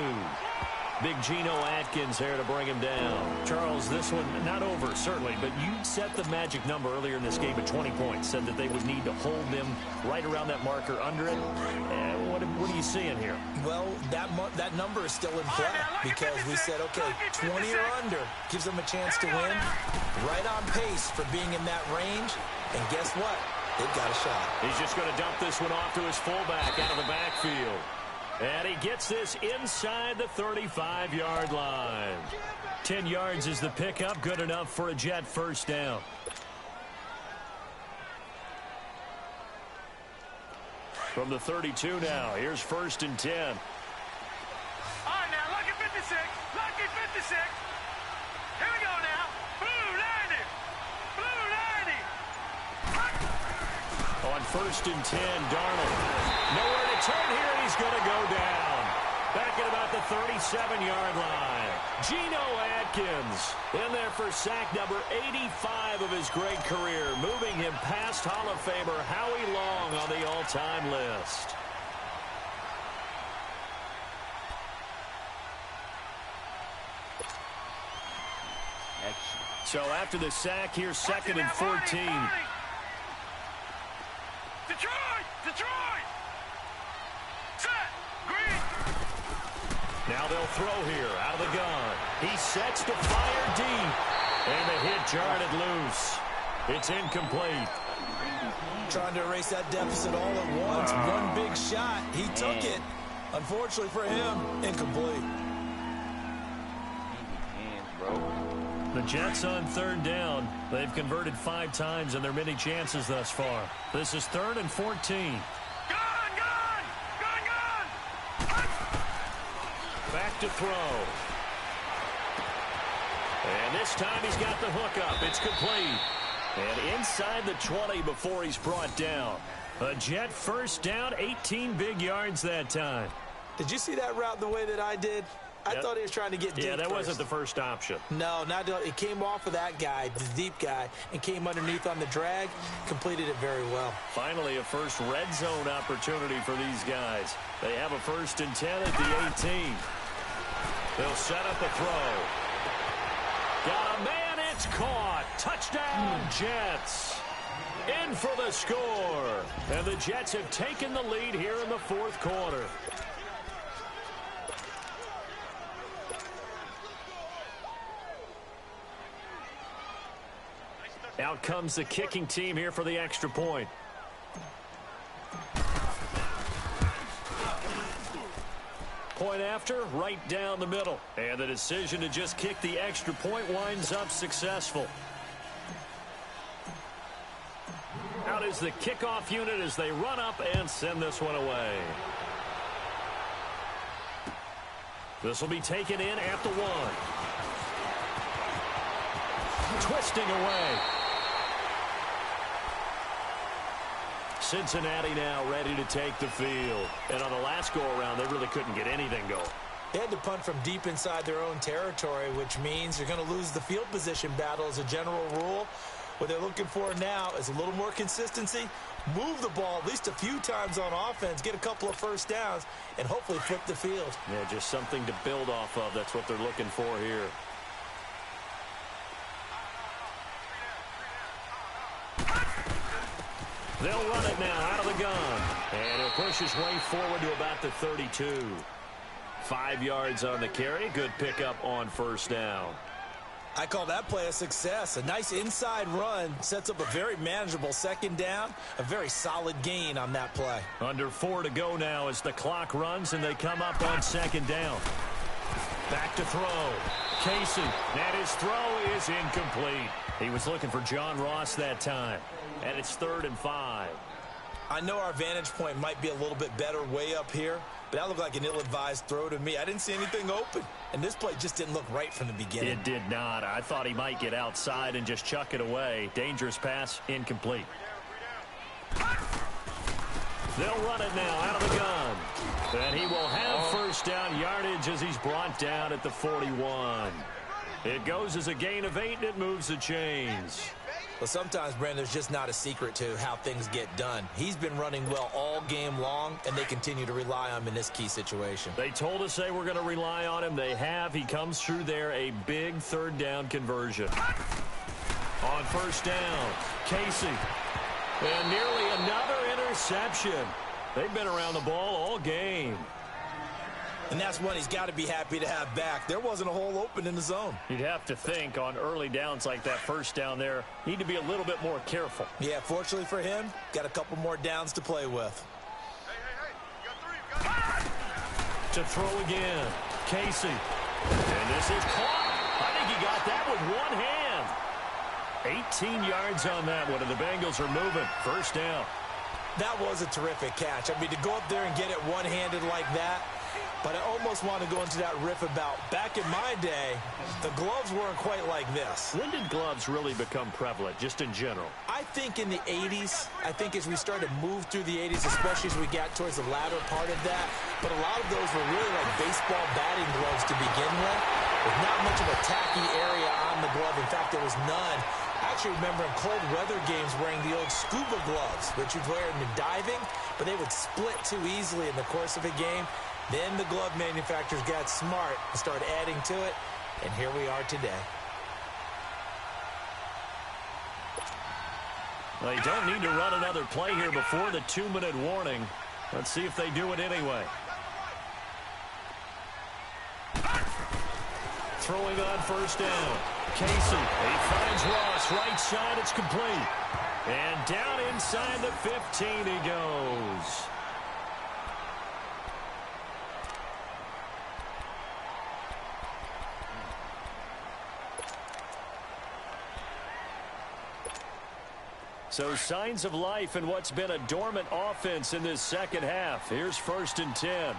Big Geno Atkins there to bring him down. Charles, this one not over, certainly, but you set the magic number earlier in this game at 20 points. Said that they would need to hold them right around that marker under it. What are you seeing here? Well, that number is still in play because we said, okay, 20 or under gives them a chance to win. Right on pace for being in that range. And guess what? They've got a shot. He's just going to dump this one off to his fullback out of the backfield. And he gets this inside the 35-yard line. 10 yards is the pickup. Good enough for a Jet first down. From the 32 now, here's 1st and 10. All right, now, lucky 56. Lucky 56. Here we go now. Blue 90. Blue 90. On 1st and 10, Darnold. Nowhere to turn here, and he's going to go down. Back at about the 37-yard line. Geno Atkins in there for sack number 85 of his great career, moving him past Hall of Famer Howie Long on the all-time list. So after the sack, here's 2nd and 14. Detroit! Detroit! Set! Green! Now they'll throw here out of the gun. He sets to fire deep. And the hit jarred it loose. It's incomplete. Trying to erase that deficit all at once. One big shot. He took it. Unfortunately for him, incomplete. The Jets on 3rd down. They've converted 5 times in their many chances thus far. This is 3rd and 14. Gun! Gun! Gun! Gun! Back to throw. And this time he's got the hook up. It's complete. And inside the 20 before he's brought down. A Jet first down, 18 big yards that time. Did you see that route the way that I did? I thought he was trying to get deep. Yeah, that first. wasn't the first option. No, not it came off of that guy, the deep guy, and came underneath on the drag, completed it very well. Finally, a first red zone opportunity for these guys. They have a 1st and 10 at the 18. They'll set up a throw. Got a man, it's caught. Touchdown, Jets. In for the score. And the Jets have taken the lead here in the 4th quarter. Out comes the kicking team here for the extra point. going after? Right down the middle. And the decision to just kick the extra point winds up successful. Out is the kickoff unit as they run up and send this one away. This will be taken in at the 1. Twisting away. Cincinnati now ready to take the field. And on the last go-around, they really couldn't get anything going. They had to punt from deep inside their own territory, which means you're going to lose the field position battle as a general rule. What they're looking for now is a little more consistency, move the ball at least a few times on offense, get a couple of first downs, and hopefully flip the field. Yeah, just something to build off of. That's what they're looking for here. They'll run it now out of the gun. And he'll push his way forward to about the 32. 5 yards on the carry. Good pickup on first down. I call that play a success. A nice inside run sets up a very manageable second down. A very solid gain on that play. Under 4 to go now as the clock runs and they come up on second down. Back to throw. Casey. And his throw is incomplete. He was looking for John Ross that time. And it's 3rd and 5. I know our vantage point might be a little bit better way up here, but that looked like an ill-advised throw to me. I didn't see anything open, and this play just didn't look right from the beginning. It did not. I thought he might get outside and just chuck it away. Dangerous pass, incomplete. They'll run it now out of the gun. And he will have first down yardage as he's brought down at the 41. It goes as a gain of 8, and it moves the chains. Well, sometimes, Brandon, there's just not a secret to how things get done. He's been running well all game long, and they continue to rely on him in this key situation. They told us they were going to rely on him. They have. He comes through there, a big 3rd down conversion. On first down, Casey. And nearly another interception. They've been around the ball all game. And that's one he's got to be happy to have back. There wasn't a hole open in the zone. You'd have to think on early downs like that first down there, need to be a little bit more careful. Yeah, fortunately for him, got a couple more downs to play with. Hey, you got 3. To throw again, Casey. And this is caught. I think he got that with one hand. 18 yards on that one, and the Bengals are moving. First down. That was a terrific catch. I mean, to go up there and get it one-handed like that, but I almost want to go into that riff about back in my day, the gloves weren't quite like this. When did gloves really become prevalent, just in general? I think in the 80s. I think as we started to move through the 80s, especially as we got towards the latter part of that. But a lot of those were really like baseball batting gloves to begin with not much of a tacky area on the glove. In fact, there was none. I actually remember in cold weather games wearing the old scuba gloves, which you'd wear in diving, but they would split too easily in the course of a game. Then the glove manufacturers got smart and started adding to it, and here we are today. They don't need to run another play here before the 2-minute warning. Let's see if they do it anyway. Throwing on first down. Casey, he finds Ross, right side, it's complete. And down inside the 15 he goes. So signs of life in what's been a dormant offense in this second half. Here's 1st and 10.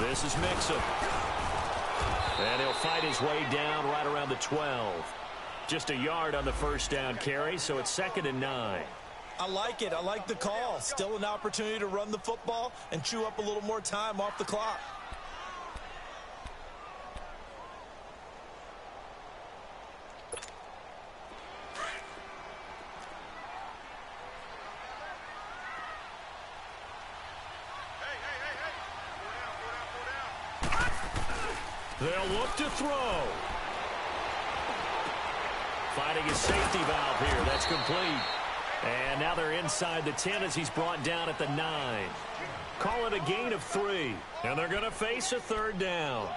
This is Mixon. And he'll fight his way down right around the 12. Just a yard on the first down carry, so it's 2nd and 9. I like it. I like the call. Still an opportunity to run the football and chew up a little more time off the clock. They'll look to throw. Finding his safety valve here. That's complete. And now they're inside the 10 as he's brought down at the 9. Call it a gain of 3. And they're going to face a 3rd down.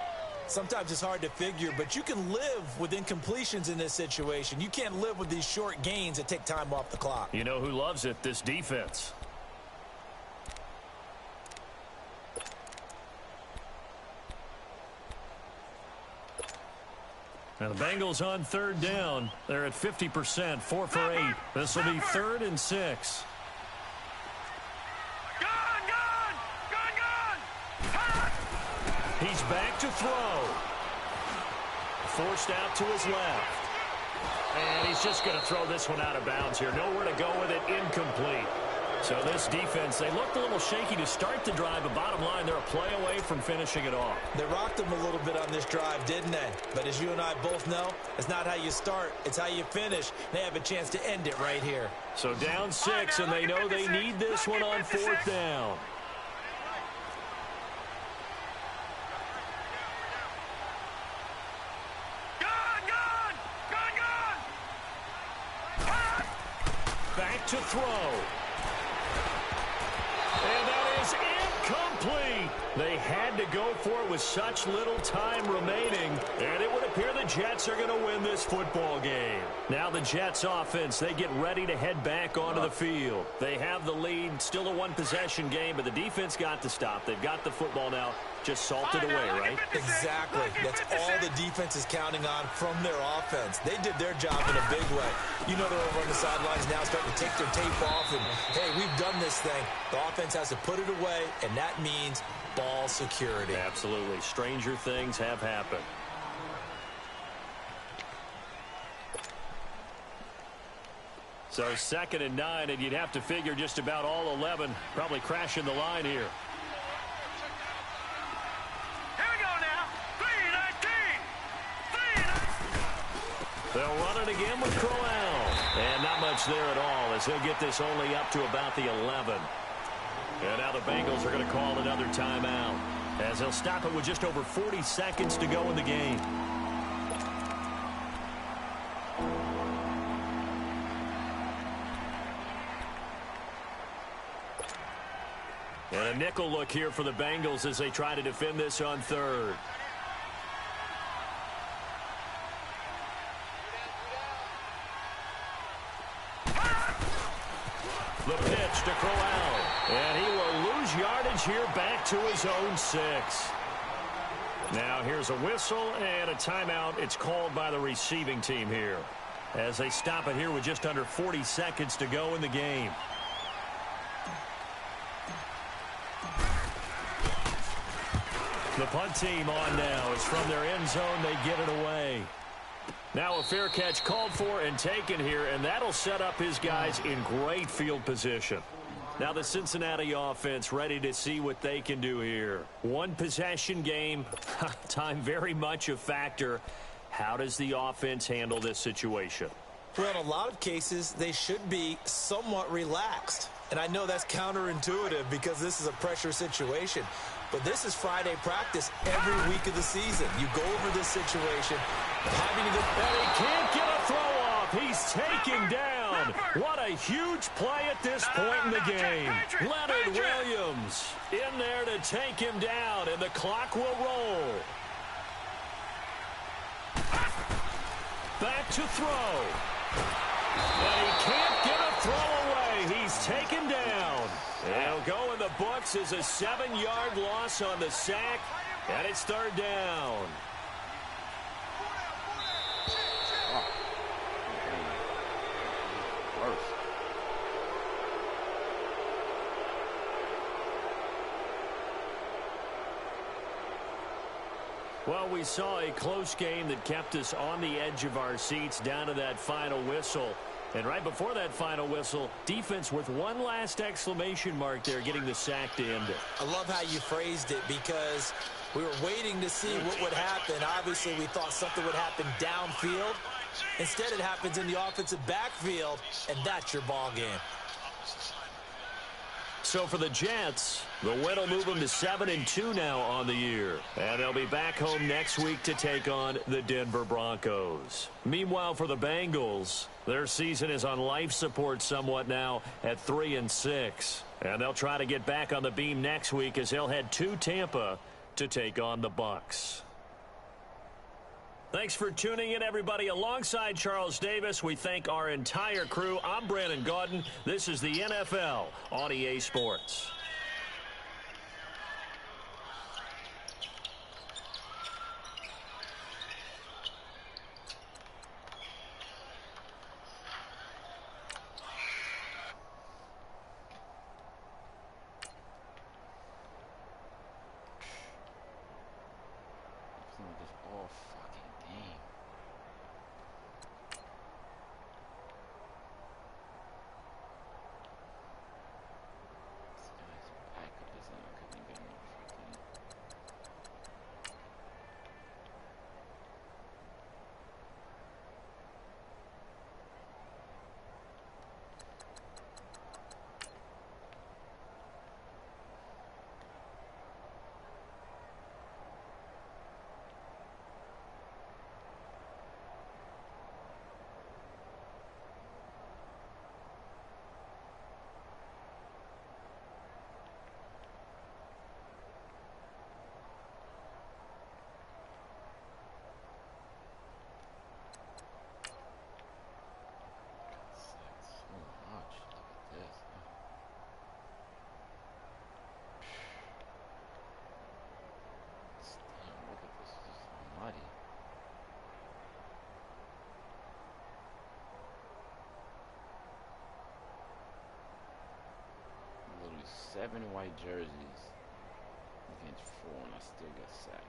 Sometimes it's hard to figure, but you can live with incompletions in this situation. You can't live with these short gains that take time off the clock. You know who loves it? This defense. Now the Bengals on third down. They're at 50%, 4 for 8. This will be 3rd and 6. He's back to throw. Forced out to his left. And he's just going to throw this one out of bounds here. Nowhere to go with it. Incomplete. So this defense, they looked a little shaky to start the drive, but bottom line, they're a play away from finishing it off. They rocked them a little bit on this drive, didn't they? But as you and I both know, it's not how you start, it's how you finish. They have a chance to end it right here. So down 6, and they know they need this one on 4th down. Back to throw. And that is incomplete. They had to go for it with such little time remaining. And it would appear the Jets are going to win this football game. Now the Jets offense, they get ready to head back onto the field. They have the lead, still a one-possession game, but the defense got to stop. They've got the football now. Just salted away, right? Exactly. That's all the defense is counting on from their offense. They did their job in a big way. You know they're over on the sidelines now starting to take their tape off and, hey, we've done this thing. The offense has to put it away, and that means ball security. Absolutely. Stranger things have happened. So 2nd and 9, and you'd have to figure just about all 11 probably crashing the line here. They'll run it again with Crowell. And not much there at all as he'll get this only up to about the 11. And now the Bengals are going to call another timeout as they'll stop it with just over 40 seconds to go in the game. And a nickel look here for the Bengals as they try to defend this on 3rd. The pitch to Crowell. And he will lose yardage here back to his own 6. Now here's a whistle and a timeout. It's called by the receiving team here as they stop it here with just under 40 seconds to go in the game. The punt team on now is from their end zone. They get it away. Now a fair catch called for and taken here, and that'll set up his guys in great field position. Now the Cincinnati offense ready to see what they can do here. One possession game, time very much a factor. How does the offense handle this situation? Well, in a lot of cases, they should be somewhat relaxed. And I know that's counterintuitive because this is a pressure situation. But this is Friday practice every week of the season. You go over this situation. Having to go, and he can't get a throw off. He's taken down. What a huge play at this point in the game. Leonard Williams in there to take him down, and the clock will roll. Back to throw. And he can't get a throw away. He's taken down. It'll go in the books as a 7-yard loss on the sack, and it's 3rd down. Well, we saw a close game that kept us on the edge of our seats down to that final whistle. And right before that final whistle, defense with one last exclamation mark there, getting the sack to end it. I love how you phrased it because we were waiting to see what would happen. Obviously, we thought something would happen downfield. Instead, it happens in the offensive backfield, and that's your ball game. So for the Jets, the win will move them to 7-2 now on the year. And they'll be back home next week to take on the Denver Broncos. Meanwhile, for the Bengals, their season is on life support somewhat now at 3-6. And they'll try to get back on the beam next week as they'll head to Tampa to take on the Bucs. Thanks for tuning in, everybody. Alongside Charles Davis, we thank our entire crew. I'm Brandon Gaudin. This is the NFL on EA Sports. 7 white jerseys against 4, and I still get sacked.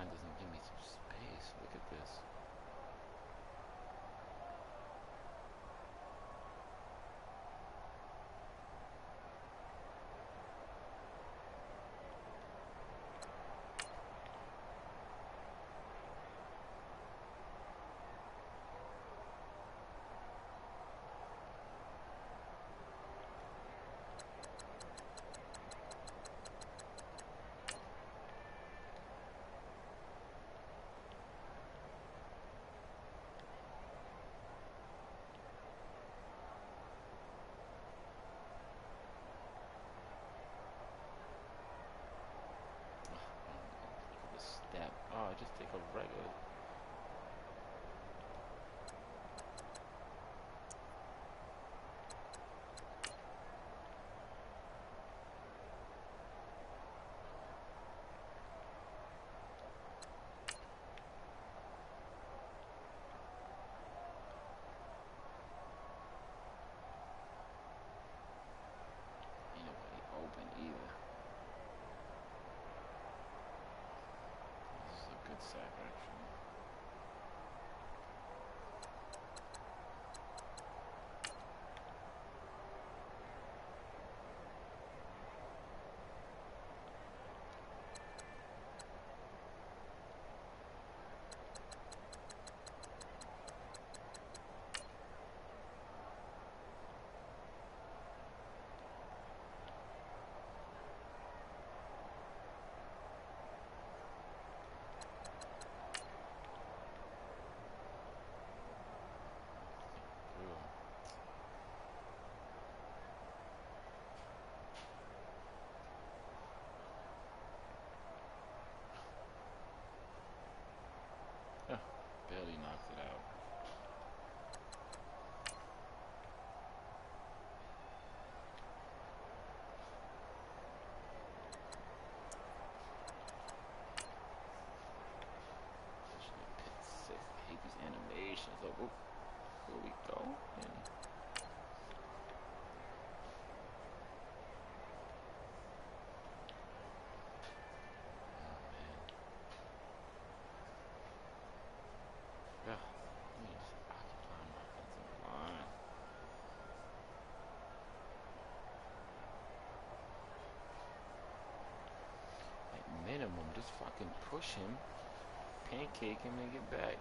Doesn't give me some space. Look at this. Oh, just take a regular. Ain't nobody open either. This is a good sack, actually. Barely knocked it out. Sick. I hate these animations. Oh, here we go. And yeah, let me just occupy my offensive line. At minimum, just fucking push him, pancake him, and get back.